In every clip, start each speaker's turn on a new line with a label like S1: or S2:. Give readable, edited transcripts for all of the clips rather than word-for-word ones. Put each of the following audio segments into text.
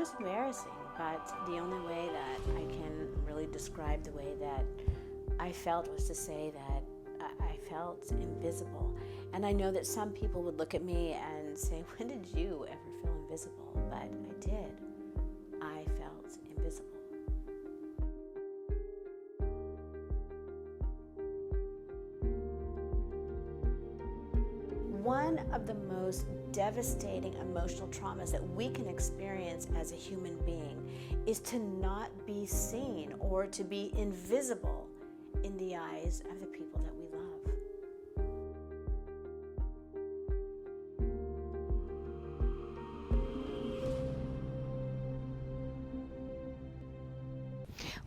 S1: was embarrassing, but the only way that I can really describe the way that I felt was to say that I felt invisible. And I know that some people would look at me and say, when did you ever feel invisible? But I did. I felt invisible. One of the most devastating emotional traumas that we can experience as a human being is to not be seen or to be invisible in the eyes of the people that we love.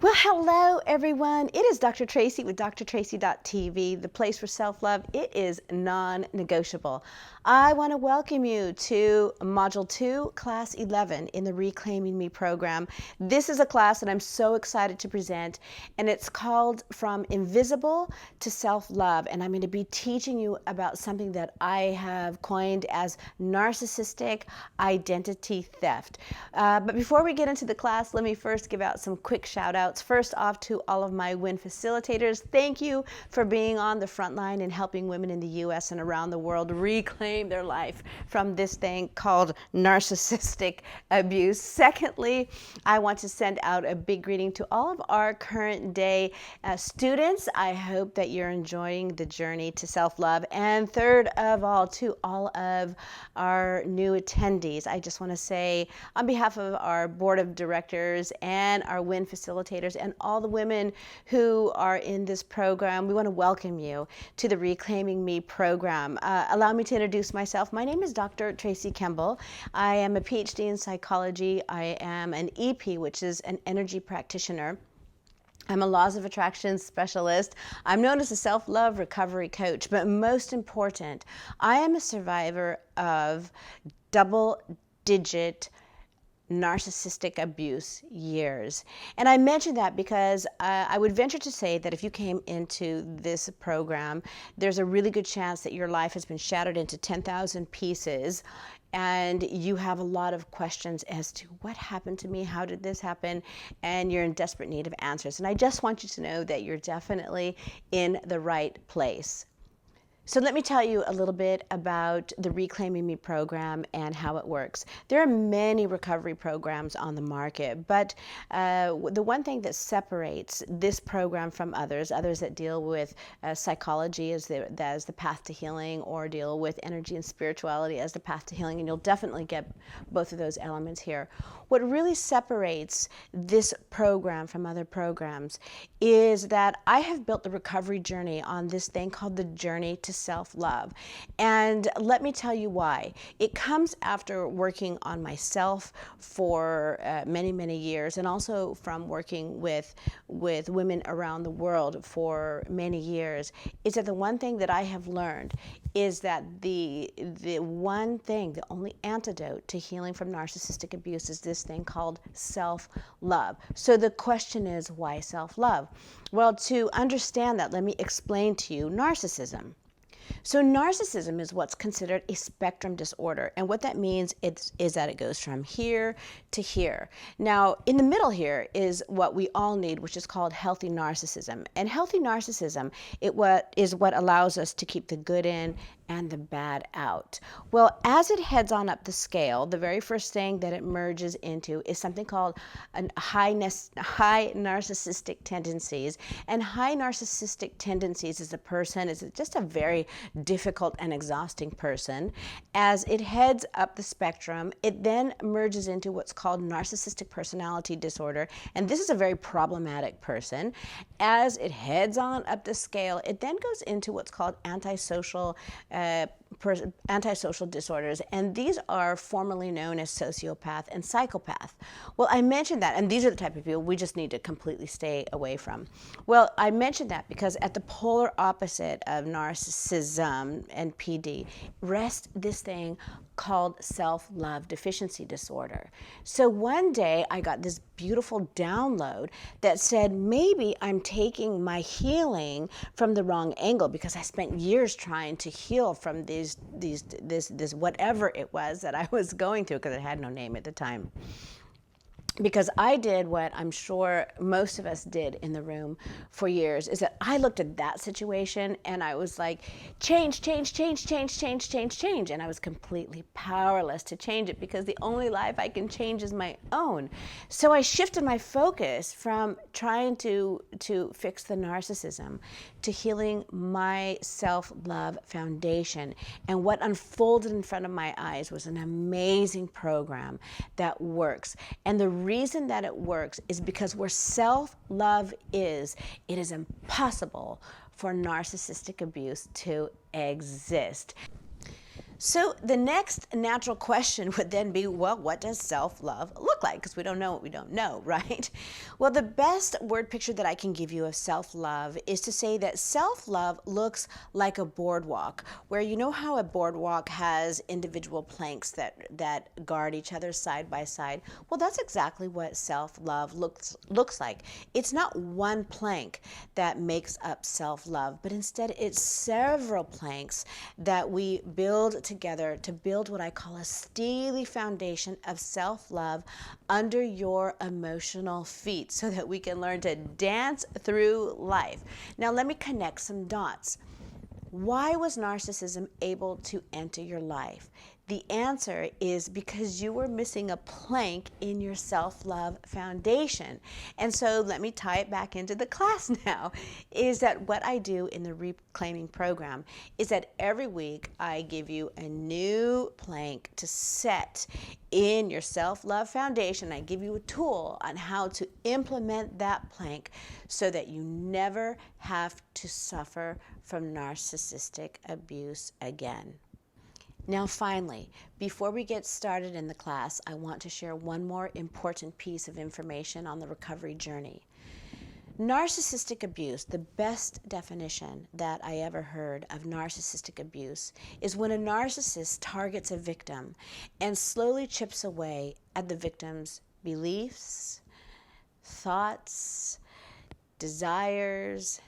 S1: Well, hello everyone. It is Dr. Tracy with drtracy.tv, the place for self-love. It is non-negotiable. I want to welcome you to Module 2, Class 11 in the Reclaiming Me program. This is a class that I'm so excited to present, and it's called From Invisible to Self-Love, and I'm going to be teaching you about something that I have coined as Narcissistic Identity Theft. But before we get into the class, let me first give out some quick shout-outs. First off, to all of my WIN facilitators, thank you for being on the front line and helping women in the U.S. and around the world reclaim their life from this thing called narcissistic abuse. Secondly, I want to send out a big greeting to all of our current day students. I hope that you're enjoying the journey to self-love. And third of all, to all of our new attendees, I just want to say on behalf of our board of directors and our WIN facilitators and all the women who are in this program, we want to welcome you to the Reclaiming Me program. Allow me to introduce myself. My name is Dr. Tracy Kemble. I am a Ph.D. in psychology. I am an EP, which is an energy practitioner. I'm a laws of attraction specialist. I'm known as a self-love recovery coach, but most important, I am a survivor of double-digit narcissistic abuse years. And I mention that because I would venture to say that if you came into this program, there's a really good chance that your life has been shattered into 10,000 pieces, and you have a lot of questions as to what happened to me, how did this happen, and you're in desperate need of answers. And I just want you to know that you're definitely in the right place. So let me tell you a little bit about the Reclaiming Me program and how it works. There are many recovery programs on the market, but the one thing that separates this program from others that deal with psychology as the path to healing, or deal with energy and spirituality as the path to healing, and you'll definitely get both of those elements here. What really separates this program from other programs is that I have built the recovery journey on this thing called the journey to self-love. And let me tell you why. It comes after working on myself for many, many years, and also from working with women around the world for many years, is that the one thing that I have learned is that the one thing, the only antidote to healing from narcissistic abuse is this thing called self-love. So the question is, why self-love? Well, to understand that, let me explain to you narcissism. So narcissism is what's considered a spectrum disorder, and what that means is that it goes from here to here. Now, in the middle here is what we all need, which is called healthy narcissism. And healthy narcissism is what allows us to keep the good in and the bad out. Well, as it heads on up the scale, the very first thing that it merges into is something called high narcissistic tendencies. And high narcissistic tendencies is just a very difficult and exhausting person. As it heads up the spectrum, it then merges into what's called narcissistic personality disorder. And this is a very problematic person. As it heads on up the scale, it then goes into what's called antisocial disorders, and these are formerly known as sociopath and psychopath. Well, I mentioned that, and these are the type of people we just need to completely stay away from. Well, I mentioned that because at the polar opposite of narcissism and PD rests this thing called self-love deficiency disorder. So one day I got this beautiful download that said, maybe I'm taking my healing from the wrong angle, because I spent years trying to heal from this whatever it was that I was going through, because it had no name at the time. because I did what I'm sure most of us did in the room for years, is that I looked at that situation and I was like, change, change, change, change, change, change, change. And I was completely powerless to change it because the only life I can change is my own. So I shifted my focus from trying to fix the narcissism to healing my self-love foundation. And what unfolded in front of my eyes was an amazing program that works. And the reason that it works is because where self-love is, it is impossible for narcissistic abuse to exist. So the next natural question would then be, well, what does self-love look like? Because we don't know what we don't know, right? Well, the best word picture that I can give you of self-love is to say that self-love looks like a boardwalk, where you know how a boardwalk has individual planks that guard each other side by side? Well, that's exactly what self-love looks like. It's not one plank that makes up self-love, but instead it's several planks that we build together to build what I call a steely foundation of self-love under your emotional feet so that we can learn to dance through life. Now let me connect some dots. Why was narcissism able to enter your life? The answer is because you were missing a plank in your self-love foundation. And so let me tie it back into the class now, is that what I do in the Reclaiming program is that every week I give you a new plank to set in your self-love foundation. I give you a tool on how to implement that plank so that you never have to suffer from narcissistic abuse again. Now finally, before we get started in the class, I want to share one more important piece of information on the recovery journey. Narcissistic abuse, the best definition that I ever heard of narcissistic abuse, is when a narcissist targets a victim and slowly chips away at the victim's beliefs, thoughts, desires,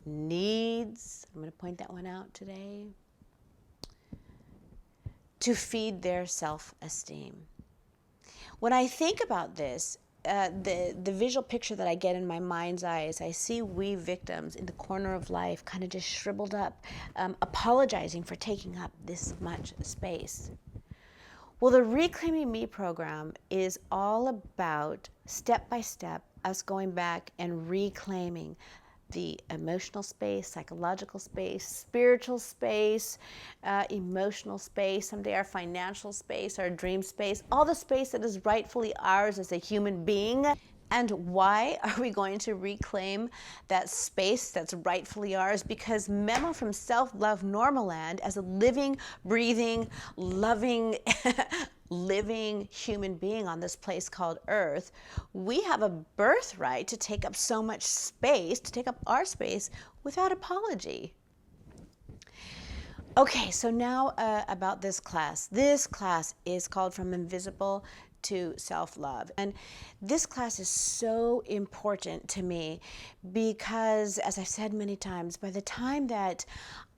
S1: needs. I'm going to point that one out today. To feed their self-esteem. When I think about this, the visual picture that I get in my mind's eye is I see we victims in the corner of life kind of just shriveled up, apologizing for taking up this much space. Well, the Reclaiming Me program is all about, step by step, us going back and reclaiming the emotional space, psychological space, spiritual space, emotional space, someday our financial space, our dream space, all the space that is rightfully ours as a human being. And why are we going to reclaim that space that's rightfully ours? Because MEMO from Self-Love Normaland, as a living, breathing, loving, living human being on this place called Earth, we have a birthright to take up so much space, to take up our space without apology. Okay, so now about this class. This class is called From Invisible to Self-Love. And this class is so important to me because, as I've said many times, by the time that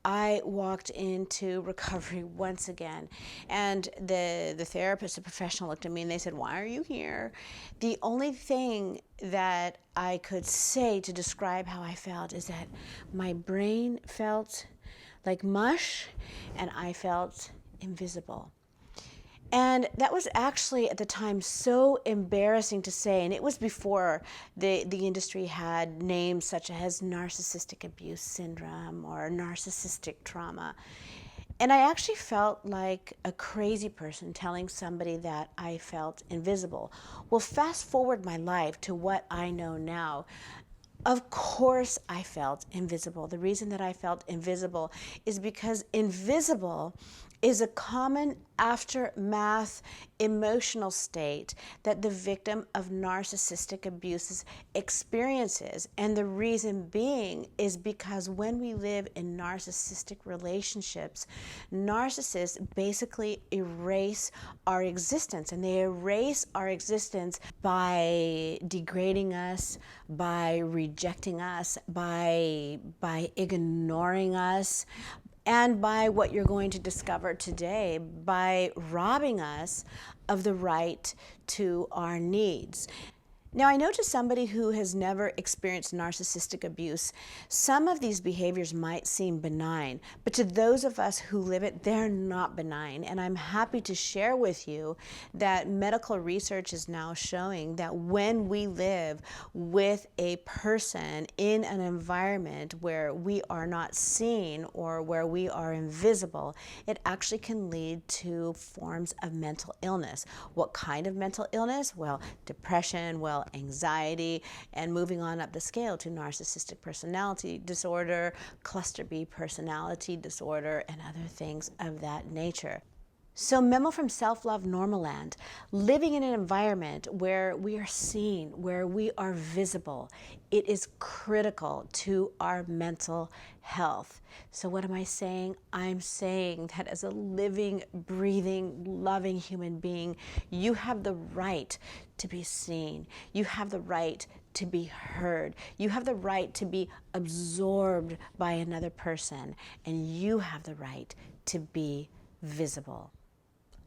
S1: I walked into recovery once again, and the therapist, the professional, looked at me and they said, "Why are you here?" The only thing that I could say to describe how I felt is that my brain felt like mush and I felt invisible. And that was actually at the time so embarrassing to say, and it was before the industry had names such as narcissistic abuse syndrome or narcissistic trauma. And I actually felt like a crazy person telling somebody that I felt invisible. Well, fast forward my life to what I know now. Of course I felt invisible. The reason that I felt invisible is because invisible is a common aftermath emotional state that the victim of narcissistic abuse experiences. And the reason being is because when we live in narcissistic relationships, narcissists basically erase our existence, and they erase our existence by degrading us, by rejecting us, by ignoring us, and by what you're going to discover today, by robbing us of the right to our needs. Now, I know to somebody who has never experienced narcissistic abuse, some of these behaviors might seem benign, but to those of us who live it, they're not benign. And I'm happy to share with you that medical research is now showing that when we live with a person in an environment where we are not seen or where we are invisible, it actually can lead to forms of mental illness. What kind of mental illness? Well, depression, anxiety, and moving on up the scale to narcissistic personality disorder, cluster B personality disorder, and other things of that nature. So memo from Self-Love Normaland, living in an environment where we are seen, where we are visible, it is critical to our mental health. So what am I saying? I'm saying that as a living, breathing, loving human being, you have the right to be seen. You have the right to be heard. You have the right to be absorbed by another person, and you have the right to be visible.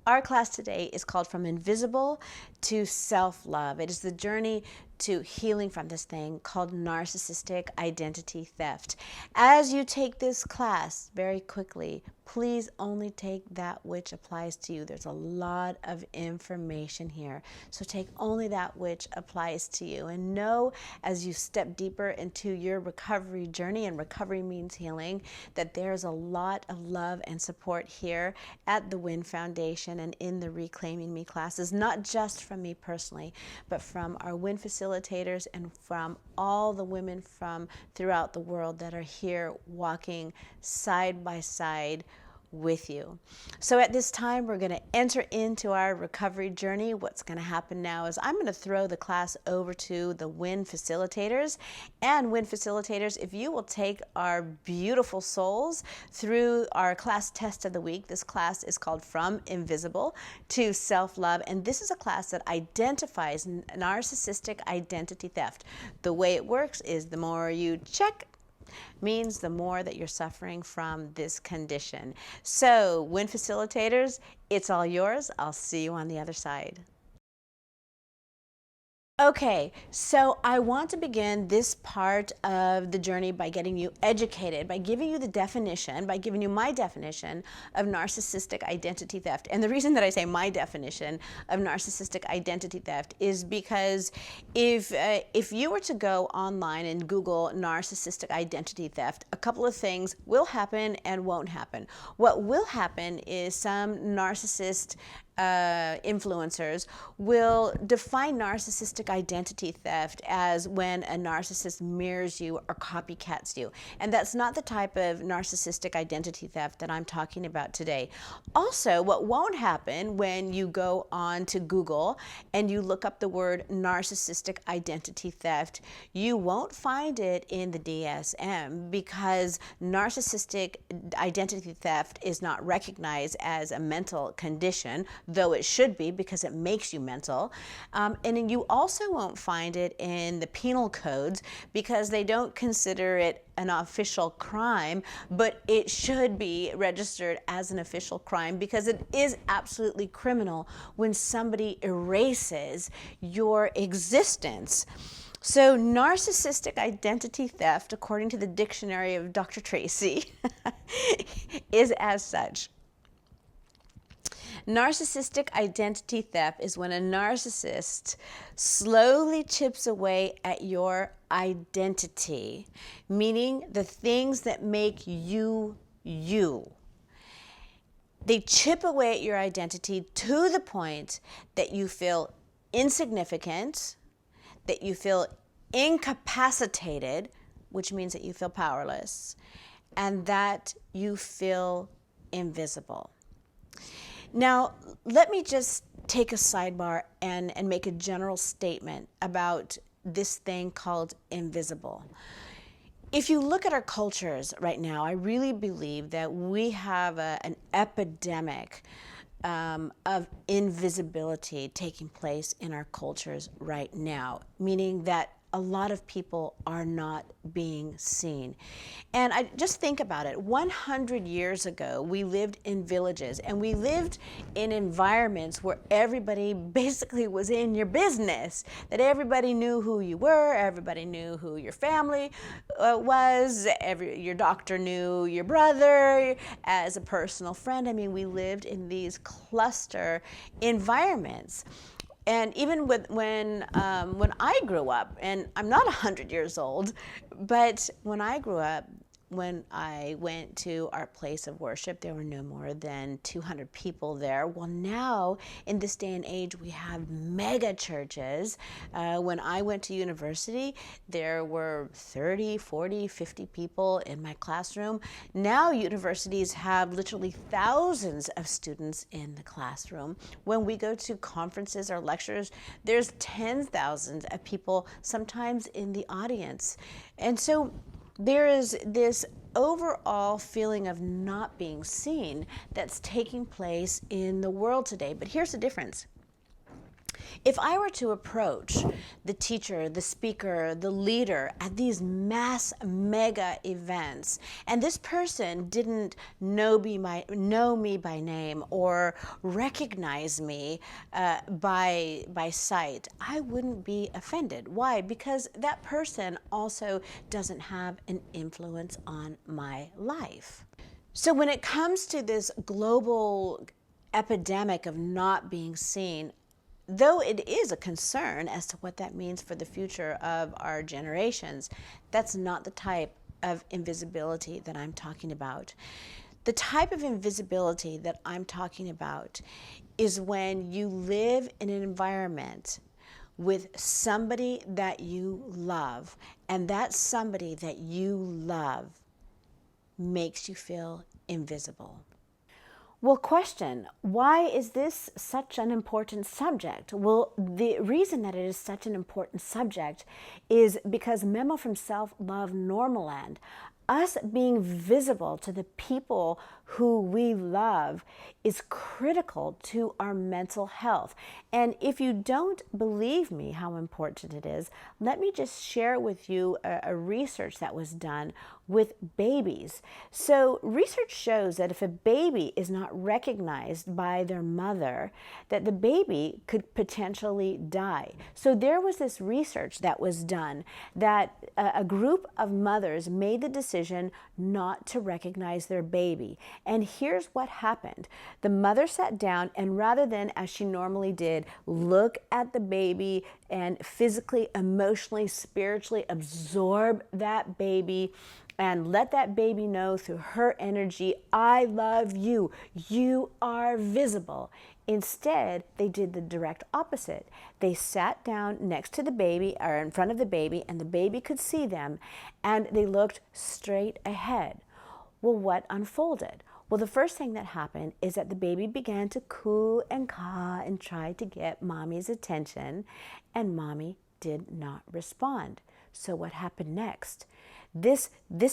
S1: Our class today is called From Invisible to Self-Love. It is the journey to healing from this thing called Narcissistic Identity Theft. As you take this class very quickly, please only take that which applies to you. There's a lot of information here, so take only that which applies to you. And know as you step deeper into your recovery journey, and recovery means healing, that there's a lot of love and support here at the WIN Foundation and in the Reclaiming Me classes, not just from me personally, but from our WIN facilitators and from all the women from throughout the world that are here walking side by side with you. So at this time, we're going to enter into our recovery journey. What's going to happen now is I'm going to throw the class over to the WIN facilitators. And WIN facilitators, if you will take our beautiful souls through our class test of the week. This class is called From Invisible to Self-Love. And this is a class that identifies narcissistic identity theft. The way it works is the more you check means the more that you're suffering from this condition. So, WIN facilitators, it's all yours. I'll see you on the other side. Okay, so I want to begin this part of the journey by getting you educated, by giving you the definition, by giving you my definition of narcissistic identity theft. And the reason that I say my definition of narcissistic identity theft is because if you were to go online and Google narcissistic identity theft, a couple of things will happen and won't happen. What will happen is some narcissist influencers will define narcissistic identity theft as when a narcissist mirrors you or copycats you. And that's not the type of narcissistic identity theft that I'm talking about today. Also, what won't happen when you go on to Google and you look up the word narcissistic identity theft, you won't find it in the DSM, because narcissistic identity theft is not recognized as a mental condition, though it should be, because it makes you mental. And then you also won't find it in the penal codes, because they don't consider it an official crime, but it should be registered as an official crime, because it is absolutely criminal when somebody erases your existence. So narcissistic identity theft, according to the dictionary of Dr. Tracy, is as such. Narcissistic identity theft is when a narcissist slowly chips away at your identity, meaning the things that make you, you. They chip away at your identity to the point that you feel insignificant, that you feel incapacitated, which means that you feel powerless, and that you feel invisible. Now, let me just take a sidebar and make a general statement about this thing called invisible. If you look at our cultures right now, I really believe that we have an epidemic of invisibility taking place in our cultures right now, meaning that a lot of people are not being seen. And I just think about it. 100 years ago, we lived in villages and we lived in environments where everybody basically was in your business, that everybody knew who you were, everybody knew who your family was, your doctor knew your brother as a personal friend. I mean, we lived in these cluster environments. And even when I grew up, and I'm not 100 years old, but when I grew up, when I went to our place of worship, there were no more than 200 people there. Well, now, in this day and age, we have mega churches. When I went to university, there were 30, 40, 50 people in my classroom. Now, universities have literally thousands of students in the classroom. When we go to conferences or lectures, there's tens of thousands of people sometimes in the audience. And so there is this overall feeling of not being seen that's taking place in the world today. But here's the difference. If I were to approach the teacher, the speaker, the leader at these mass mega events, and this person didn't know me by name or recognize me by sight, I wouldn't be offended. Why? Because that person also doesn't have an influence on my life. So when it comes to this global epidemic of not being seen, though it is a concern as to what that means for the future of our generations, that's not the type of invisibility that I'm talking about. The type of invisibility that I'm talking about is when you live in an environment with somebody that you love, and that somebody that you love makes you feel invisible. Well, question, why is this such an important subject? Well, the reason that it is such an important subject is because MEMO from Self-Love Normaland, us being visible to the people who we love, is critical to our mental health. And if you don't believe me how important it is, let me just share with you a research that was done with babies. So research shows that if a baby is not recognized by their mother, that the baby could potentially die. So there was this research that was done that a group of mothers made the decision not to recognize their baby. And here's what happened. The mother sat down, and rather than, as she normally did, look at the baby and physically, emotionally, spiritually absorb that baby and let that baby know through her energy, I love you. You are visible. Instead, they did the direct opposite. They sat down next to the baby, or in front of the baby, and the baby could see them, and they looked straight ahead. Well, what unfolded? Well, the first thing that happened is that the baby began to coo and caw and try to get mommy's attention, and mommy did not respond. So what happened next? This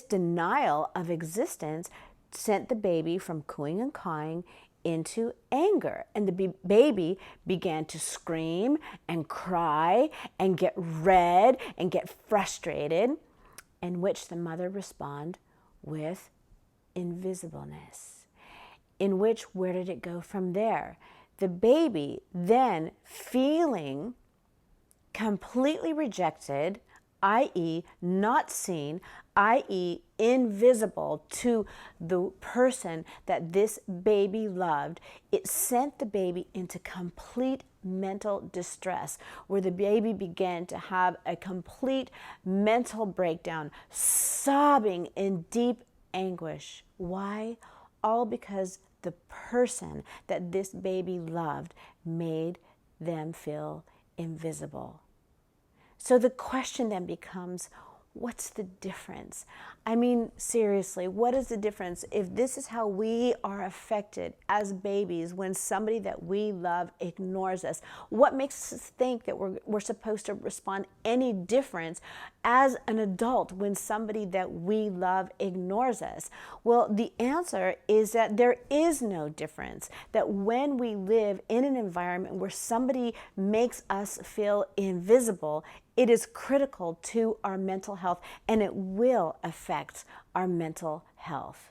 S1: denial of existence sent the baby from cooing and cawing into anger, and the baby began to scream and cry and get red and get frustrated, in which the mother responded with invisibleness. In which, where did it go from there? The baby then, feeling completely rejected, i.e. not seen, i.e. invisible to the person that this baby loved, it sent the baby into complete mental distress, where the baby began to have a complete mental breakdown, sobbing in deep anguish. Why? All because the person that this baby loved made them feel invisible. So the question then becomes, what's the difference? I mean, seriously, what is the difference if this is how we are affected as babies when somebody that we love ignores us? What makes us think that we're supposed to respond any different as an adult when somebody that we love ignores us? Well, the answer is that there is no difference. That when we live in an environment where somebody makes us feel invisible, It is critical to our mental health, and it will affect our mental health.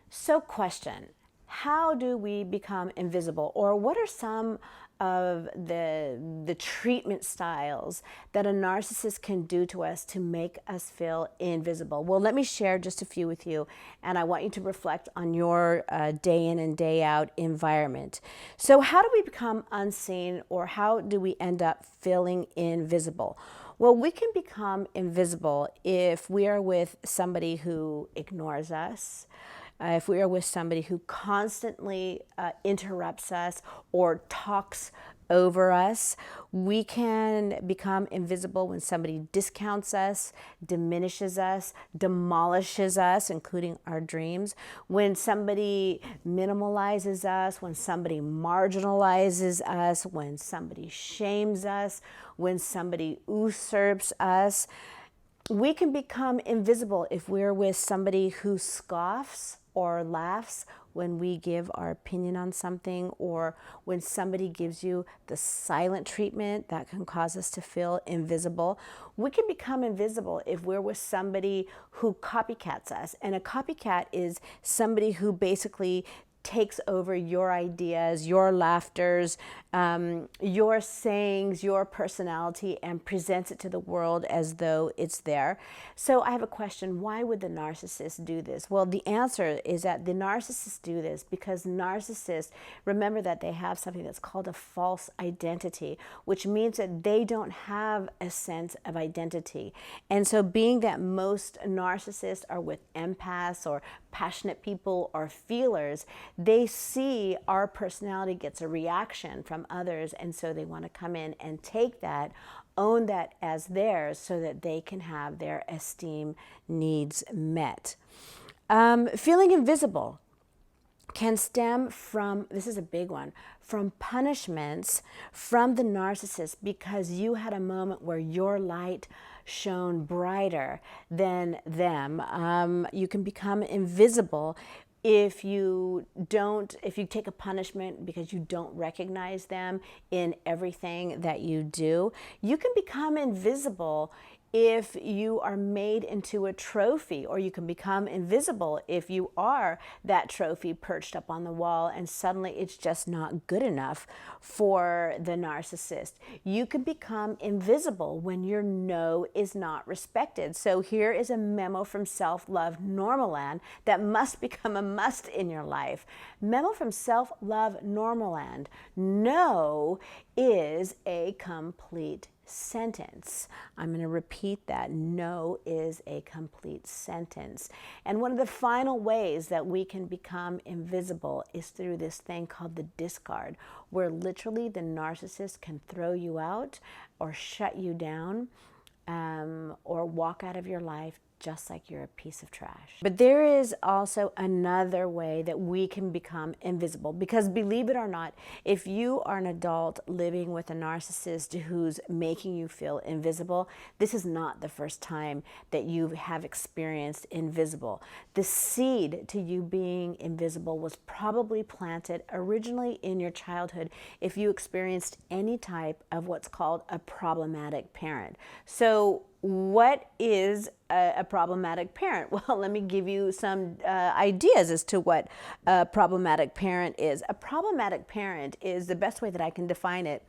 S1: So question, how do we become invisible? Or what are some of the treatment styles that a narcissist can do to us to make us feel invisible? Well, let me share just a few with you, and I want you to reflect on your day in and day out environment. So how do we become unseen, or how do we end up feeling invisible? Well, we can become invisible if we are with somebody who ignores us, if we are with somebody who constantly interrupts us or talks over us. We can become invisible when somebody discounts us, diminishes us, demolishes us, including our dreams. When somebody minimalizes us, when somebody marginalizes us, when somebody shames us, when somebody usurps us. We can become invisible if we're with somebody who scoffs or laughs when we give our opinion on something, or when somebody gives you the silent treatment that can cause us to feel invisible. We can become invisible if we're with somebody who copycats us. And a copycat is somebody who basically takes over your ideas, your laughters, your sayings, your personality, and presents it to the world as though it's there. So I have a question. Why would the narcissist do this? Well, the answer is that the narcissists do this because narcissists, remember that they have something that's called a false identity, which means that they don't have a sense of identity. And so being that most narcissists are with empaths or passionate people or feelers, they see our personality gets a reaction from others, and so they want to come in and take that, own that as theirs, so that they can have their esteem needs met. Feeling invisible can stem from, this is a big one, from punishments from the narcissist because you had a moment where your light shone brighter than them. You can become invisible if you take a punishment because you don't recognize them in everything that you do. You can become invisible if you are made into a trophy, or you can become invisible if you are that trophy perched up on the wall and suddenly it's just not good enough for the narcissist. You can become invisible when your no is not respected. So here is a memo from Self-Love Normaland that must become a must in your life. Memo from Self-Love Normaland. No is a complete sentence. I'm going to repeat that. No is a complete sentence. And one of the final ways that we can become invisible is through this thing called the discard, where literally the narcissist can throw you out or shut you down, or walk out of your life just like you're a piece of trash. But there is also another way that we can become invisible, because believe it or not, if you are an adult living with a narcissist who's making you feel invisible, this is not the first time that you have experienced invisible. The seed to you being invisible was probably planted originally in your childhood if you experienced any type of what's called a problematic parent. So what is a problematic parent? Well, let me give you some ideas as to what a problematic parent is. A problematic parent is, the best way that I can define it,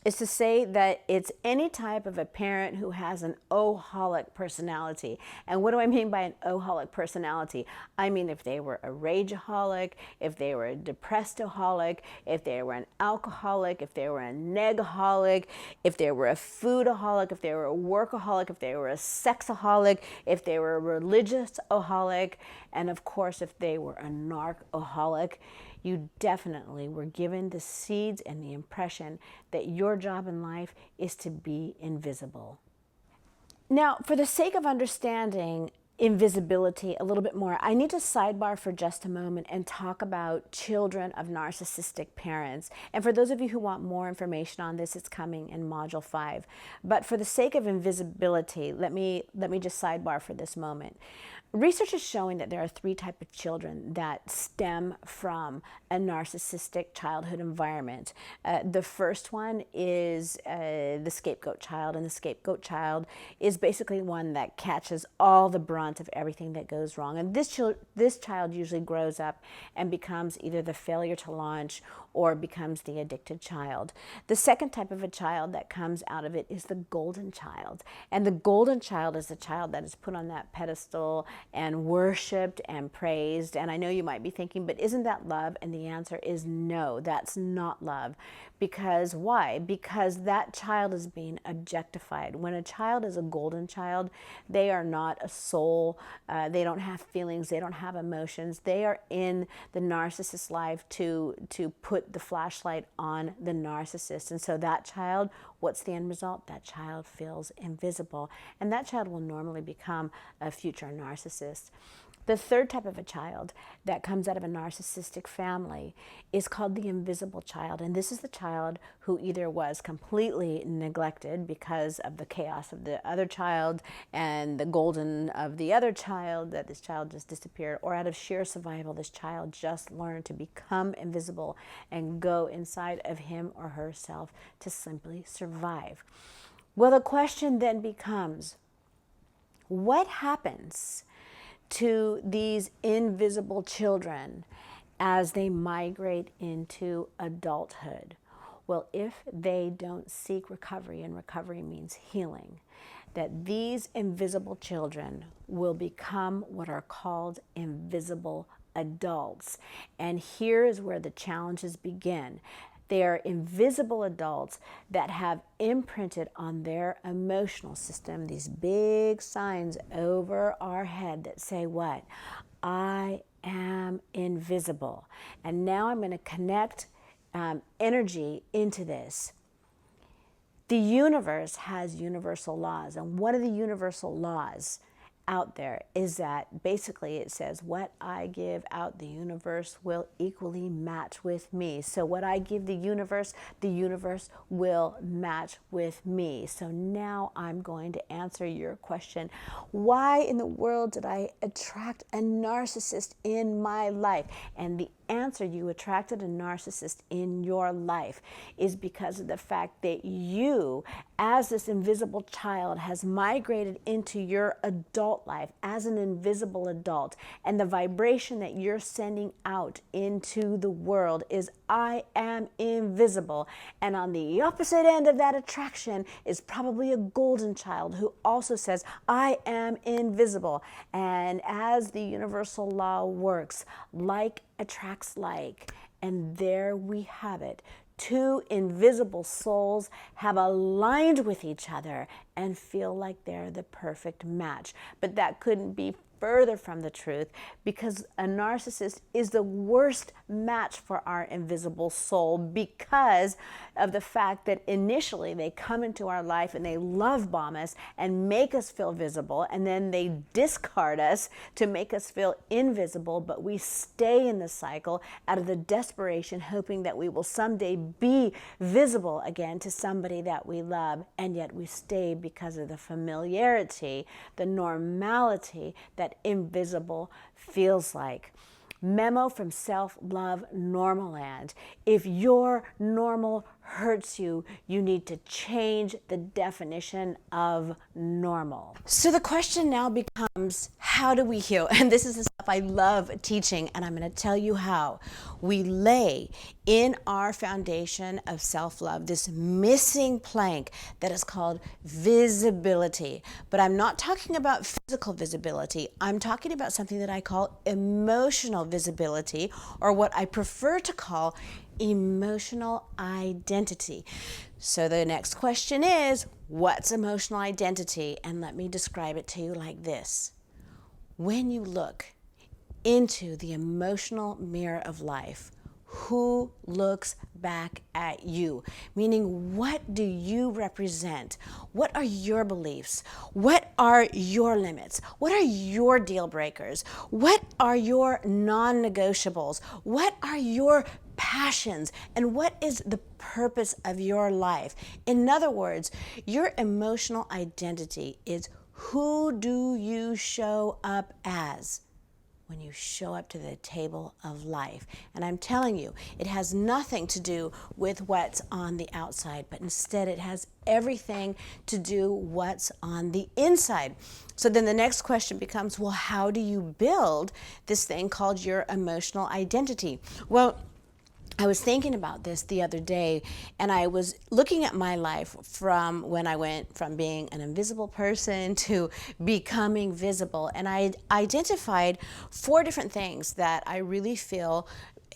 S1: is to say that it's any type of a parent who has an oholic personality. And what do I mean by an oholic personality? I mean if they were a rageaholic, if they were a depressed-aholic, if they were an alcoholic, if they were a negaholic, if they were a foodaholic, if they were a workaholic, if they were a sexaholic, if they were a religious-aholic, and of course if they were a narc-aholic. You definitely were given the seeds and the impression that your job in life is to be invisible. Now, for the sake of understanding invisibility a little bit more, I need to sidebar for just a moment and talk about children of narcissistic parents. And for those of you who want more information on this, it's coming in Module 5. But for the sake of invisibility, let me just sidebar for this moment. Research is showing that there are three types of children that stem from a narcissistic childhood environment. The first one is the scapegoat child, and the scapegoat child is basically one that catches all the brunt of everything that goes wrong. And this child usually grows up and becomes either the failure to launch or becomes the addicted child. The second type of a child that comes out of it is the golden child. And the golden child is the child that is put on that pedestal and worshiped and praised. And I know you might be thinking, but isn't that love? And the answer is no, that's not love. Because why? Because that child is being objectified. When a child is a golden child, they are not a soul. They don't have feelings. They don't have emotions. They are in the narcissist's life to put the flashlight on the narcissist. And so that child, what's the end result? That child feels invisible. And that child will normally become a future narcissist. The third type of a child that comes out of a narcissistic family is called the invisible child. And this is the child who either was completely neglected because of the chaos of the other child and the golden of the other child, that this child just disappeared, or out of sheer survival, this child just learned to become invisible and go inside of him or herself to simply survive. Well, the question then becomes, what happens to these invisible children as they migrate into adulthood? Well, if they don't seek recovery, and recovery means healing, that these invisible children will become what are called invisible adults. And here is where the challenges begin. They are invisible adults that have imprinted on their emotional system these big signs over our head that say what? I am invisible. And now I'm going to connect energy into this. The universe has universal laws, and one of the universal laws out there is that basically it says what I give out, the universe will equally match with me. So what I give the universe will match with me. So now I'm going to answer your question. Why in the world did I attract a narcissist in my life? And the answer, you attracted a narcissist in your life, is because of the fact that you, as this invisible child, has migrated into your adult life as an invisible adult, and the vibration that you're sending out into the world is I am invisible. And on the opposite end of that attraction is probably a golden child who also says I am invisible. And as the universal law works, like attracts like, and there we have it. Two invisible souls have aligned with each other and feel like they're the perfect match. But that couldn't be further from the truth, because a narcissist is the worst match for our invisible soul, because of the fact that initially they come into our life and they love bomb us and make us feel visible, and then they discard us to make us feel invisible, but we stay in the cycle out of the desperation, hoping that we will someday be visible again to somebody that we love, and yet we stay because of the familiarity, the normality that invisible feels like. Memo from Self-Love Normaland. If your normal hurts you, you need to change the definition of normal. So the question now becomes, how do we heal? And this is the stuff I love teaching, and I'm going to tell you how. We lay in our foundation of self-love this missing plank that is called visibility. But I'm not talking about physical visibility. I'm talking about something that I call emotional visibility, or what I prefer to call emotional identity. So the next question is, what's emotional identity? And let me describe it to you like this. When you look into the emotional mirror of life, who looks back at you? Meaning, what do you represent? What are your beliefs? What are your limits? What are your deal breakers? What are your non-negotiables? What are your passions? And what is the purpose of your life? In other words, your emotional identity is Who do you show up as when you show up to the table of life? And I'm telling you, it has nothing to do with what's on the outside, but instead it has everything to do what's on the inside. So then the next question becomes, well, how do you build this thing called your emotional identity? Well, I was thinking about this the other day, and I was looking at my life from when I went from being an invisible person to becoming visible, and I identified 4 different things that I really feel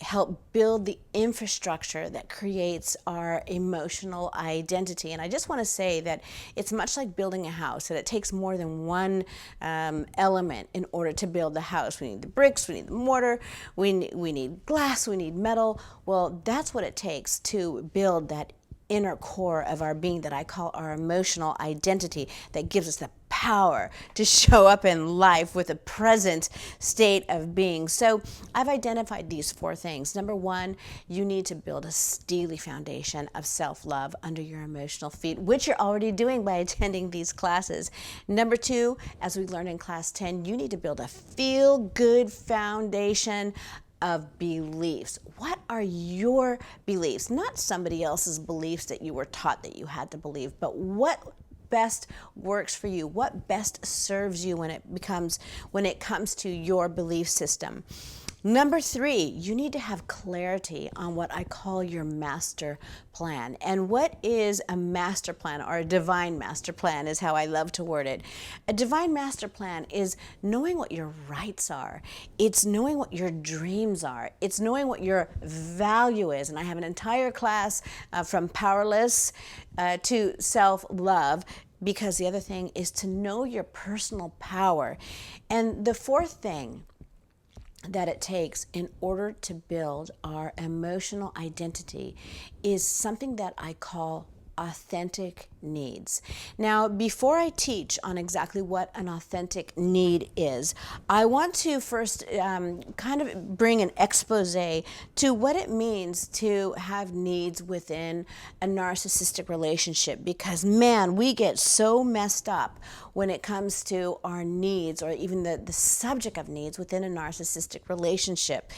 S1: help build the infrastructure that creates our emotional identity. And I just want to say that it's much like building a house, that it takes more than one element in order to build the house. We need the bricks, we need the mortar, we need glass, we need metal. Well, that's what it takes to build that inner core of our being that I call our emotional identity, that gives us the power to show up in life with a present state of being. So I've identified these 4 things. Number 1, you need to build a steely foundation of self-love under your emotional feet, which you're already doing by attending these classes. Number 2, as we learned in class 10, you need to build a feel-good foundation of beliefs. What are your beliefs? Not somebody else's beliefs that you were taught that you had to believe, but what best works for you, what best serves you when it comes to your belief system. Number 3, you need to have clarity on what I call your master plan. And what is a master plan, or a divine master plan is how I love to word it. A divine master plan is knowing what your rights are. It's knowing what your dreams are. It's knowing what your value is. And I have an entire class from powerless to self-love, because the other thing is to know your personal power. And the 4th thing that it takes in order to build our emotional identity is something that I call authentic needs. Now, before I teach on exactly what an authentic need is, I want to first kind of bring an expose to what it means to have needs within a narcissistic relationship, because man, we get so messed up when it comes to our needs, or even the subject of needs within a narcissistic relationship.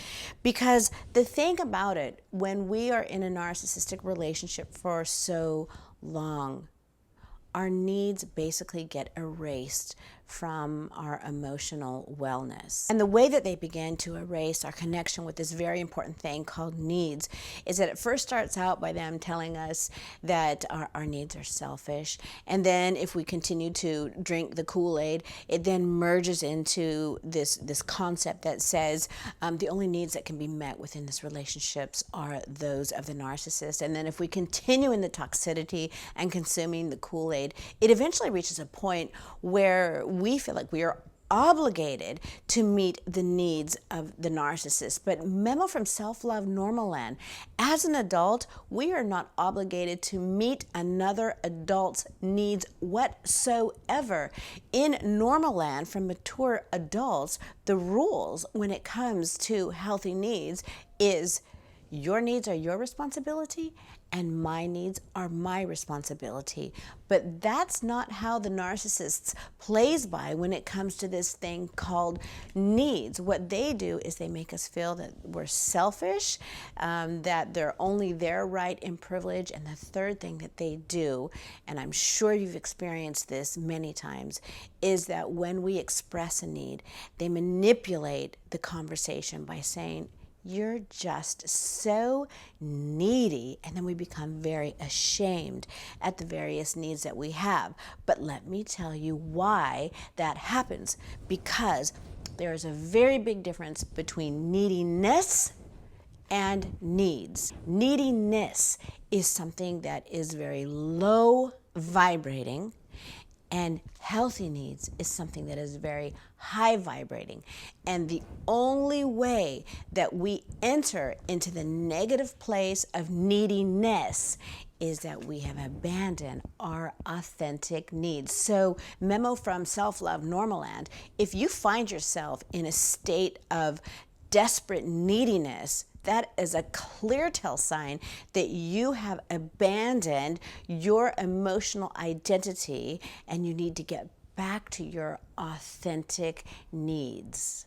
S1: Because the thing about it, when we are in a narcissistic relationship for so long, our needs basically get erased from our emotional wellness. And the way that they begin to erase our connection with this very important thing called needs is that it first starts out by them telling us that our needs are selfish. And then if we continue to drink the Kool-Aid, it then merges into this concept that says the only needs that can be met within this relationships are those of the narcissist. And then if we continue in the toxicity and consuming the Kool-Aid, it eventually reaches a point where we feel like we are obligated to meet the needs of the narcissist. But memo from Self-Love Normal Land, as an adult, we are not obligated to meet another adult's needs whatsoever. In Normal Land, from mature adults, the rules when it comes to healthy needs is your needs are your responsibility and my needs are my responsibility. But that's not how the narcissist plays by when it comes to this thing called needs. What they do is they make us feel that we're selfish, that they're only their right and privilege. And the third thing that they do, and I'm sure you've experienced this many times, is that when we express a need, they manipulate the conversation by saying, "You're just so needy," and then we become very ashamed at the various needs that we have. But let me tell you why that happens, because there is a very big difference between neediness and needs. Neediness is something that is very low vibrating, and healthy needs is something that is very high vibrating. And the only way that we enter into the negative place of neediness is that we have abandoned our authentic needs. So, memo from Self-Love Normal Land, if you find yourself in a state of desperate neediness, that is a clear tell sign that you have abandoned your emotional identity and you need to get back to your authentic needs.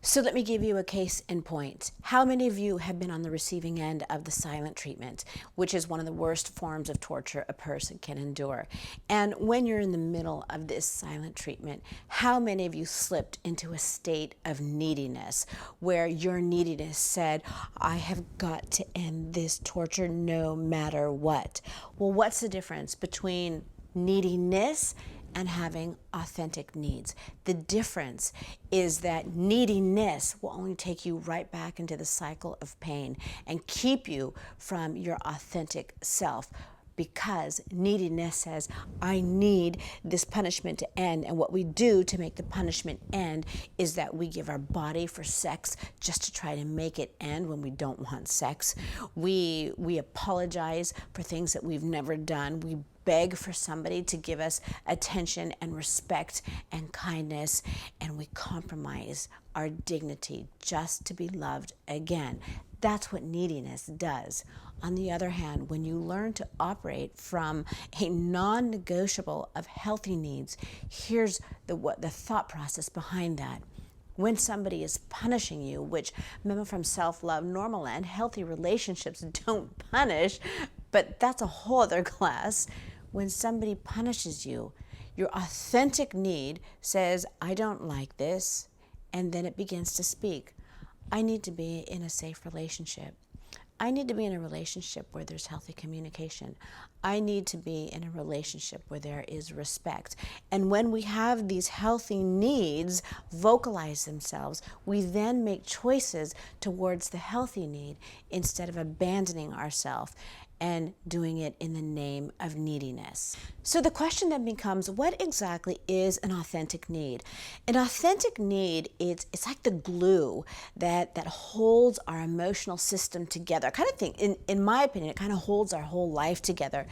S1: So let me give you a case in point. How many of you have been on the receiving end of the silent treatment, which is one of the worst forms of torture a person can endure? And when you're in the middle of this silent treatment, how many of you slipped into a state of neediness where your neediness said, I have got to end this torture no matter what? Well, what's the difference between neediness and having authentic needs? The difference is that neediness will only take you right back into the cycle of pain and keep you from your authentic self, because neediness says, I need this punishment to end. And what we do to make the punishment end is that we give our body for sex just to try to make it end when we don't want sex. We apologize for things that we've never done. We beg for somebody to give us attention and respect and kindness, and we compromise our dignity just to be loved again. That's what neediness does. On the other hand, when you learn to operate from a non-negotiable of healthy needs, here's the thought process behind that. When somebody is punishing you, which MEMO from self-love, normal and healthy relationships don't punish, but that's a whole other class. When somebody punishes you, your authentic need says, I don't like this, and then it begins to speak. I need to be in a safe relationship. I need to be in a relationship where there's healthy communication. I need to be in a relationship where there is respect. And when we have these healthy needs vocalize themselves, we then make choices towards the healthy need instead of abandoning ourselves and doing it in the name of neediness. So the question then becomes, what exactly is an authentic need? An authentic need, it's like the glue that holds our emotional system together. I kind of think, in my opinion, it kind of holds our whole life together,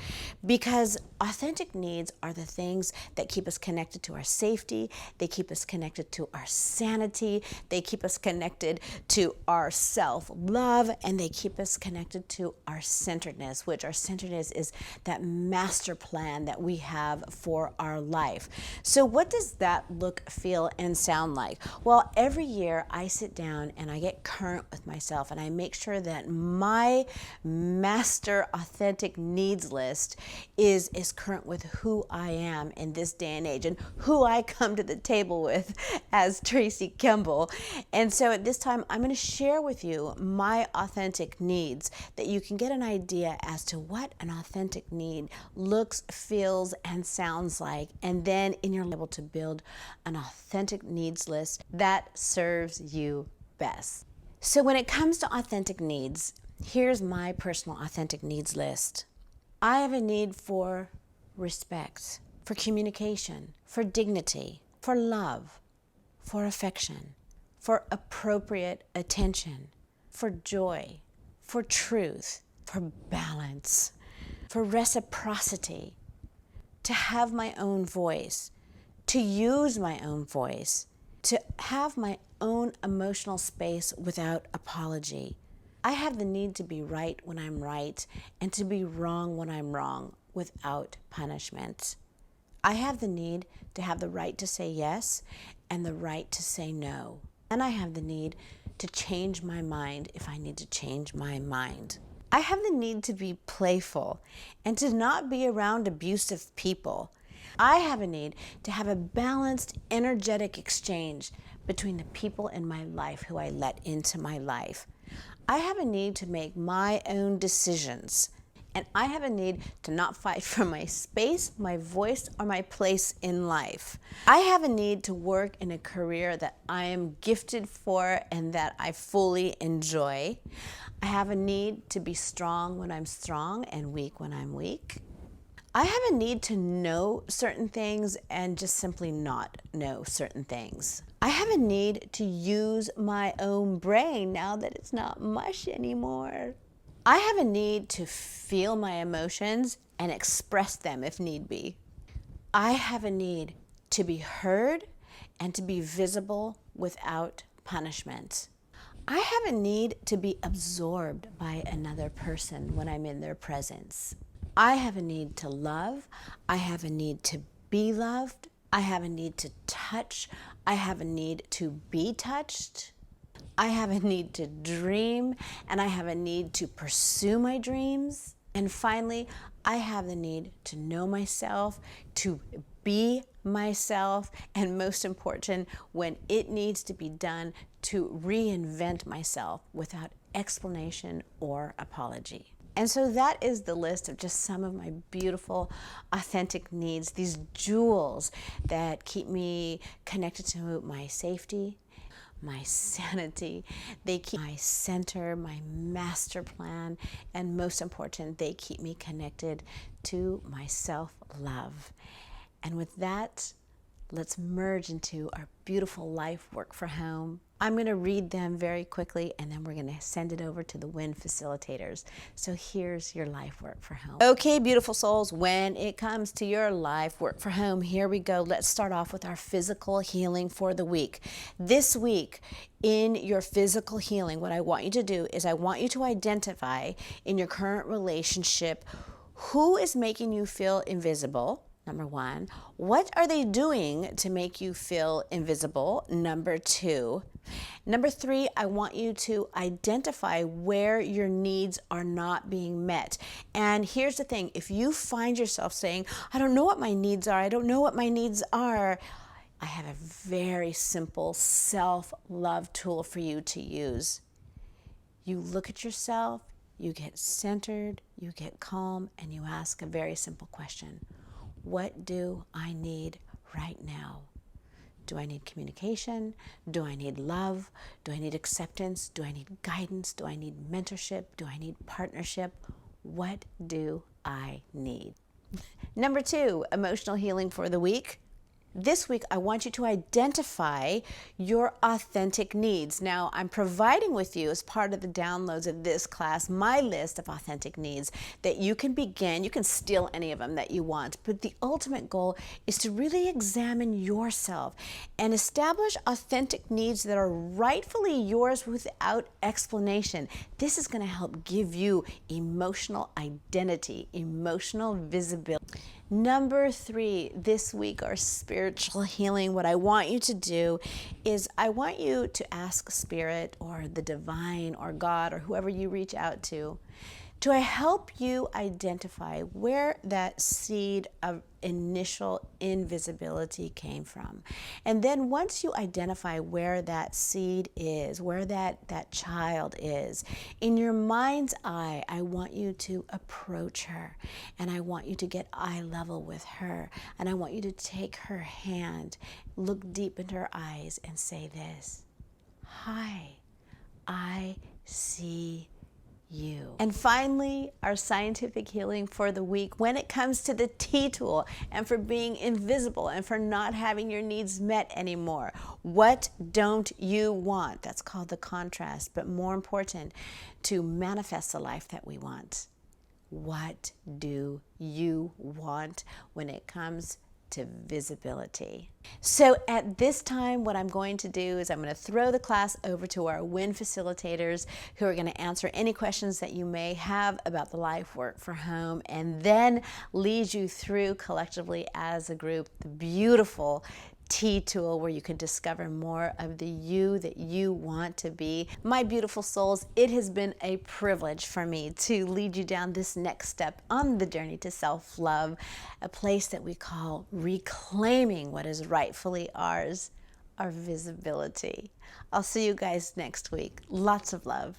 S1: because authentic needs are the things that keep us connected to our safety, they keep us connected to our sanity, they keep us connected to our self-love, and they keep us connected to our centeredness, which our centeredness is that master plan that we have for our life. So what does that look, feel, and sound like? Well, every year I sit down and I get current with myself, and I make sure that my master authentic needs list is current with who I am in this day and age and who I come to the table with as Tracy Kimball. And so at this time, I'm going to share with you my authentic needs, that you can get an idea as to what an authentic need looks, feels, and sounds like. And then you're able to build an authentic needs list that serves you best. So when it comes to authentic needs, here's my personal authentic needs list. I have a need for respect, for communication, for dignity, for love, for affection, for appropriate attention, for joy, for truth, for balance, for reciprocity, to have my own voice, to use my own voice, to have my own emotional space without apology. I have the need to be right when I'm right and to be wrong when I'm wrong without punishment. I have the need to have the right to say yes and the right to say no. And I have the need to change my mind if I need to change my mind. I have the need to be playful and to not be around abusive people. I have a need to have a balanced, energetic exchange between the people in my life who I let into my life. I have a need to make my own decisions. And I have a need to not fight for my space, my voice, or my place in life. I have a need to work in a career that I am gifted for and that I fully enjoy. I have a need to be strong when I'm strong and weak when I'm weak. I have a need to know certain things and just simply not know certain things. I have a need to use my own brain now that it's not mush anymore. I have a need to feel my emotions and express them if need be. I have a need to be heard and to be visible without punishment. I have a need to be absorbed by another person when I'm in their presence. I have a need to love. I have a need to be loved. I have a need to touch. I have a need to be touched. I have a need to dream, and I have a need to pursue my dreams. And finally, I have the need to know myself, to be myself, and most important, when it needs to be done, to reinvent myself without explanation or apology. And so that is the list of just some of my beautiful, authentic needs, these jewels that keep me connected to my safety, my sanity. They keep my center, my master plan, and most important, they keep me connected to my self-love. And with that, let's merge into our beautiful life, work for home. I'm going to read them very quickly, and then we're going to send it over to the WIN facilitators. So here's your life, work for home. Okay, beautiful souls, when it comes to your life, work for home, here we go. Let's start off with our physical healing for the week. This week, in your physical healing, what I want you to do is I want you to identify in your current relationship who is making you feel invisible. Number one, what are they doing to make you feel invisible? Number two. Number three, I want you to identify where your needs are not being met. And here's the thing, if you find yourself saying, I don't know what my needs are, I don't know what my needs are, I have a very simple self-love tool for you to use. You look at yourself, you get centered, you get calm, and you ask a very simple question. What do I need right now? Do I need communication? Do I need love? Do I need acceptance? Do I need guidance? Do I need mentorship? Do I need partnership? What do I need? Number two, emotional healing for the week. This week, I want you to identify your authentic needs. Now, I'm providing with you, as part of the downloads of this class, my list of authentic needs that you can begin. You can steal any of them that you want, but the ultimate goal is to really examine yourself and establish authentic needs that are rightfully yours without explanation. This is going to help give you emotional identity, emotional visibility. Number three, this week, our spiritual healing. What I want you to do is I want you to ask Spirit or the divine or God or whoever you reach out to help you identify where that seed of initial invisibility came from. And then once you identify where that seed is, where that child is, in your mind's eye, I want you to approach her, and I want you to get eye level with her, and I want you to take her hand, look deep into her eyes, and say this: hi, I see you. And finally, our scientific healing for the week when it comes to the T tool and for being invisible and for not having your needs met anymore. What don't you want? That's called the contrast, but more important, to manifest the life that we want. What do you want when it comes to visibility? So at this time, what I'm going to do is I'm going to throw the class over to our WIN facilitators, who are going to answer any questions that you may have about the life, work for home, and then lead you through collectively as a group the beautiful T tool where you can discover more of the you that you want to be. My beautiful souls, it has been a privilege for me to lead you down this next step on the journey to self-love, a place that we call reclaiming what is rightfully ours, our visibility. I'll see you guys next week. Lots of love.